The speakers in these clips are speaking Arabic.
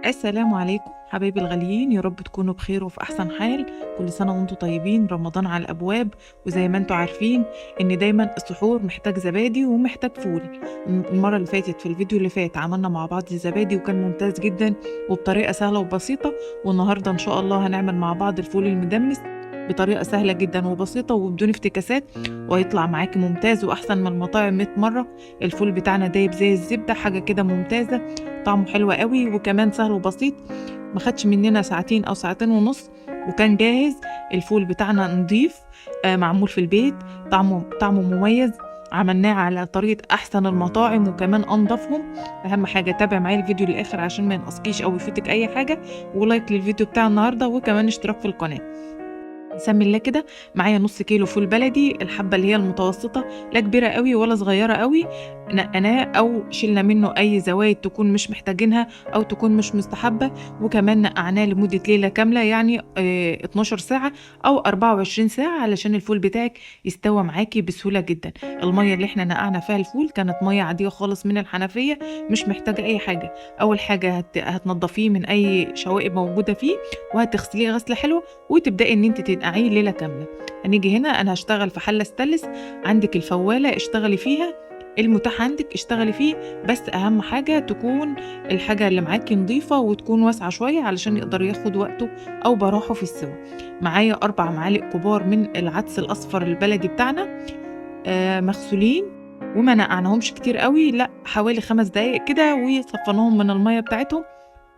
السلام عليكم حبايبي الغاليين، يا رب تكونوا بخير وفي أحسن حال. كل سنة وانتم طيبين، رمضان على الأبواب. وزي ما انتم عارفين إن دايما السحور محتاج زبادي ومحتاج فول. المرة اللي فاتت في الفيديو اللي فات عملنا مع بعض الزبادي وكان ممتاز جدا وبطريقة سهلة وبسيطة. والنهاردة إن شاء الله هنعمل مع بعض الفول المدمس بطريقة سهلة جدا وبسيطة وبدون افتكاسات، وهيطلع معاكي ممتاز وأحسن من المطاعم 100 مرة. الفول بتاعنا دايب زي الزبدة، حاجة كده ممتازة، طعمه حلو قوي وكمان سهل وبسيط. ما خدش مننا ساعتين او ساعتين ونص وكان جاهز. الفول بتاعنا نضيف، معمول في البيت، طعمه مميز. عملناه على طريقة أحسن المطاعم وكمان أنضفهم. أهم حاجة تابع معايا الفيديو للآخر عشان ما ينقصكيش أو يفوتك أي حاجة، ولايك للفيديو بتاع النهاردة وكمان اشتراك في القناة. سمي الله كده. معايا نص كيلو فول بلدي، الحبة اللي هي المتوسطة، لا كبيرة قوي ولا صغيرة قوي. نقناه او شلنا منه اي زوايد تكون مش محتاجينها او تكون مش مستحبة. وكمان نقعناه لمدة ليلة كاملة، يعني 12 ساعة او 24 ساعة علشان الفول بتاعك يستوى معاكي بسهولة جدا. المية اللي احنا نقعنا فيها الفول كانت مية عادية خالص من الحنفية، مش محتاجة اي حاجة. اول حاجة هتنضفيه من اي شوائب موجودة فيه، وهتغسليه غسلة حلوة، وتبدأي ان انت تنقعيه ليلة كاملة. هنيجي هنا انا هشتغل في حلة ستانلس. عندك الفوالة اشتغلي فيها، المتاح عندك اشتغلي فيه، بس اهم حاجة تكون الحاجة اللي معاكي نظيفة وتكون واسعة شوية علشان يقدر ياخد وقته او براحه في السوا. معايا 4 معالق كبار من العدس الاصفر البلدي بتاعنا، مغسولين وما نقعناهمش كتير قوي، لا حوالي 5 دقايق كده وصفناهم من المية بتاعتهم.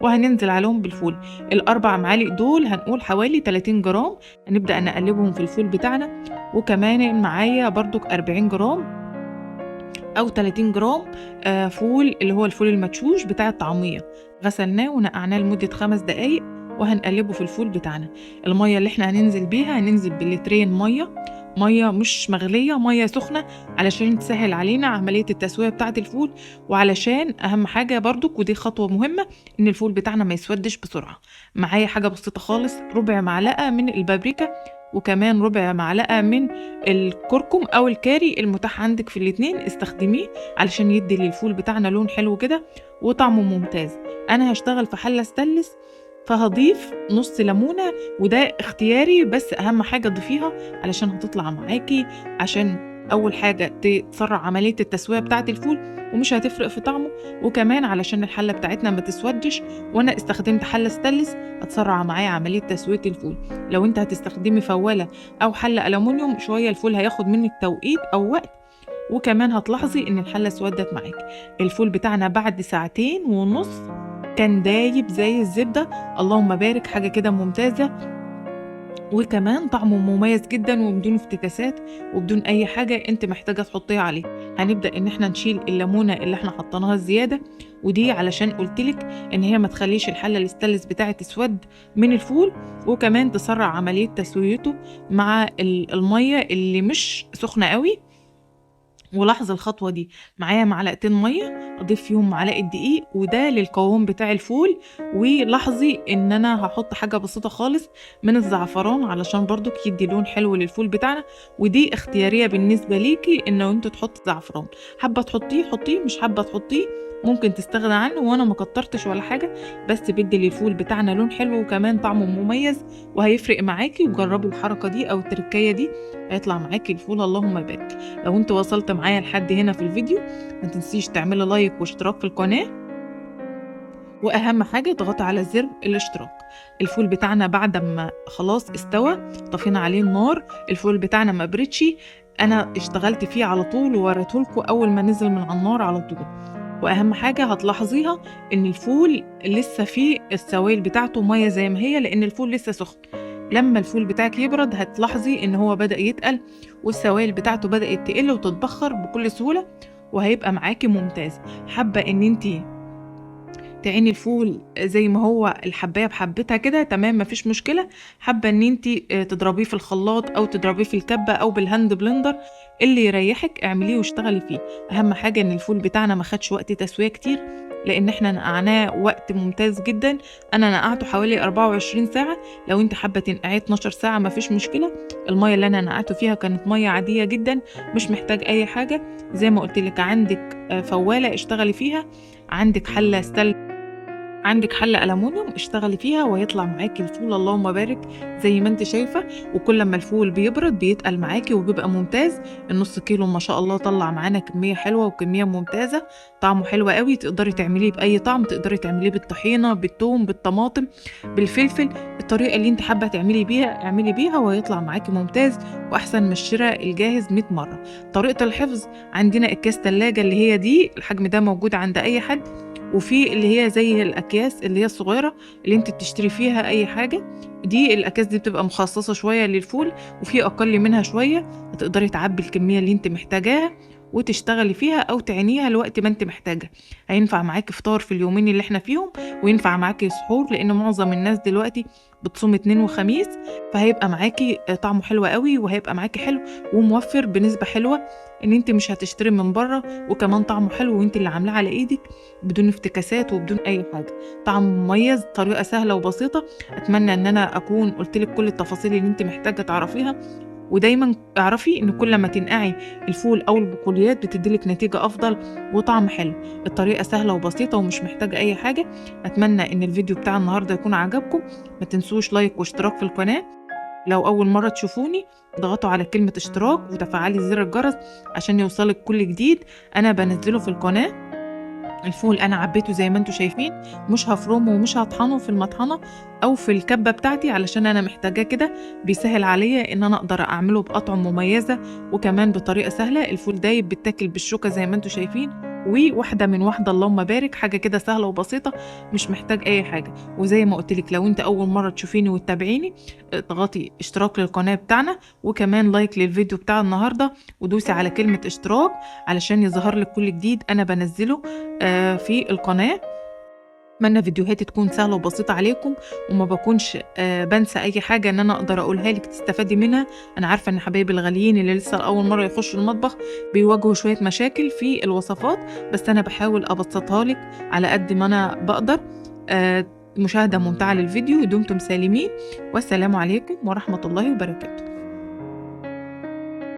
وهننزل عليهم بالفول. الأربع معالق دول هنقول حوالي 30 جرام. هنبدأ نقلبهم في الفول بتاعنا. وكمان معايا برضك 40 جرام أو 30 جرام فول، اللي هو الفول المدشوش بتاع الطعمية. غسلناه ونقعناه لمدة 5 دقايق وهنقلبه في الفول بتاعنا. المية اللي احنا هننزل بيها، هننزل بلترين مية مش مغلية، مية سخنة علشان تسهل علينا عملية التسوية بتاعة الفول. وعلشان أهم حاجة برضك، ودي خطوة مهمة، إن الفول بتاعنا ما يسودش بسرعة. معايا حاجة بسيطة خالص، ربع معلقة من البابريكا، وكمان ربع معلقة من الكركم أو الكاري، المتاح عندك في الاتنين استخدميه علشان يدي للفول بتاعنا لون حلو كده وطعمه ممتاز. أنا هشتغل في حلة ستانلس، فهضيف نص ليمونة، وده اختياري، بس أهم حاجة تضيفيها علشان هتطلع معاكي، عشان أول حاجة تسرع عملية التسوية بتاعة الفول ومش هتفرق في طعمه، وكمان علشان الحلة بتاعتنا ما تسودش. وأنا استخدمت حلة ستانلس هتسرع معايا عملية تسوية الفول. لو انت هتستخدمي فوالة أو حلة ألمونيوم، شوية الفول هياخد منك توقيت أو وقت، وكمان هتلاحظي ان الحلة اسودت معاكي. الفول بتاعنا بعد 2.5 ساعة كان دايب زي الزبدة. اللهم بارك، حاجة كده ممتازة، وكمان طعمه مميز جدا وبدون افتكاسات وبدون اي حاجة انت محتاجة تحطيها عليه. هنبدأ ان احنا نشيل الليمونة اللي احنا حطيناها الزيادة، ودي علشان قلتلك ان هي ما تخليش الحلة الاستانلس بتاعت تسود من الفول، وكمان تسرع عملية تسويته مع المية اللي مش سخنة قوي. ولاحظ الخطوة دي، معايا معلقتين مية اضيف فيهم معلقة دقيق، وده للقوام بتاع الفول. ولاحظي ان انا هحط حاجة بسيطة خالص من الزعفران علشان برضك يدي لون حلو للفول بتاعنا، ودي اختيارية بالنسبة ليكي انه انت تحط زعفران. حابة تحطيه حطيه، مش حابة تحطيه ممكن تستغنى عنه، وانا ما كترتش ولا حاجة، بس بيدي للفول بتاعنا لون حلو وكمان طعمه مميز وهيفرق معاكي. وجربي الحركة دي او التركية دي، هيطلع معاكي الفول اللهم بارك. لو انت وصلت معايا لحد هنا في الفيديو، ما تنسيش تعملي لايك واشتراك في القناة، واهم حاجة اضغطي على زر الاشتراك. الفول بتاعنا بعد ما خلاص استوى طفينا عليه النار، الفول بتاعنا ما بردش، انا اشتغلت فيه على طول ووريتهولكوا اول ما نزل من على النار على طول. واهم حاجة هتلاحظيها ان الفول لسه فيه السوائل بتاعته مية زي ما هي، لان الفول لسه سخن. لما الفول بتاعك يبرد هتلاحظي ان هو بدأ يتقل والسوائل بتاعته بدأت تقل وتتبخر بكل سهولة، وهيبقى معاكي ممتاز. حابة ان انتي تعيني الفول زي ما هو الحبايه بحبتها كده، تمام، مفيش مشكله. حابه ان انت تضربيه في الخلاط او تضربيه في الكبه او بالهاند بلندر، اللي يريحك اعمليه واشتغلي فيه. اهم حاجه ان الفول بتاعنا ما خدش وقت تسويه كتير، لان احنا نقعناه وقت ممتاز جدا. انا نقعته حوالي 24 ساعه، لو انت حابه تنقعيه 12 ساعه مفيش مشكله. الميه اللي انا نقعته فيها كانت ميه عاديه جدا، مش محتاج اي حاجه. زي ما قلت لك، عندك فواله اشتغلي فيها، عندك حله عندك حلة ألمونيوم اشتغلي فيها وهيطلع معاكي الفول اللهم بارك زي ما انت شايفة. وكل ما الفول بيبرد بيتقل معاكي وبيبقى ممتاز. النص كيلو ما شاء الله طلع معانا كمية حلوة وكمية ممتازة، طعمه حلو قوي. تقدري تعمليه بأي طعم، تقدري تعمليه بالطحينة، بالثوم، بالطماطم، بالفلفل. الطريقة اللي انت حابة تعملي بيها اعملي بيها وهيطلع معاكي ممتاز وأحسن من الشراء الجاهز 100 مرة. طريقة الحفظ: عندنا أكياس تلاجة اللي هي دي، الحجم ده موجود عند أي حد، وفي اللي هي زي الأكياس اللي هي الصغيرة اللي انت بتشتري فيها أي حاجة. دي الأكياس دي بتبقى مخصصة شوية للفول، وفي أقل منها شوية. هتقدري تعبي الكمية اللي انت محتاجاها وتشتغلي فيها أو تعينيها لوقت ما انت محتاجة. هينفع معاكي فطار في اليومين اللي احنا فيهم، وينفع معاكي سحور لأن معظم الناس دلوقتي بتصوم اتنين وخميس. فهيبقى معاكي طعمه حلو قوي، وهيبقى معاكي حلو وموفر بنسبة حلوة، ان انت مش هتشتري من بره، وكمان طعمه حلو وانت اللي عاملاه على ايدك بدون افتكاسات وبدون اي حاجه. طعم مميز، طريقه سهله وبسيطه. اتمنى ان انا اكون قلت لك كل التفاصيل اللي انت محتاجه تعرفيها. ودايما اعرفي ان كل ما تنقعي الفول او البقوليات بتديلك نتيجه افضل وطعم حلو. الطريقه سهله وبسيطه ومش محتاجه اي حاجه. اتمنى ان الفيديو بتاع النهارده يكون عجبكم. ما تنسوش لايك واشتراك في القناه. لو أول مرة تشوفوني اضغطوا على كلمة اشتراك وتفعلي زر الجرس عشان يوصلك كل جديد أنا بنزله في القناة. الفول أنا عبيته زي ما انتوا شايفين، مش هفرمه ومش هطحنه في المطحنة أو في الكبة بتاعتي علشان أنا محتاجاه كده. بيسهل عليا إن أنا أقدر أعمله بأطعم مميزة وكمان بطريقة سهلة. الفول دايب بيتاكل بالشوكة زي ما انتوا شايفين، وواحدة من واحدة اللهم بارك. حاجة كده سهلة وبسيطة، مش محتاج أي حاجة. وزي ما قلتلك لو انت أول مرة تشوفيني وتتابعيني اضغطي اشتراك للقناة بتاعنا، وكمان لايك للفيديو بتاع النهاردة، ودوسي على كلمة اشتراك علشان يظهر لك كل جديد أنا بنزله في القناة. اتمنى فيديوهاتي تكون سهله وبسيطه عليكم، وما بكونش بنسى اي حاجه ان انا اقدر اقولها لك تستفادي منها. انا عارفه ان حبايبي الغاليين اللي لسه اول مره يخشوا المطبخ بيواجهوا شويه مشاكل في الوصفات، بس انا بحاول ابسطها لك على قد ما انا بقدر. مشاهده ممتعه للفيديو. دمتم سالمين، والسلام عليكم ورحمه الله وبركاته.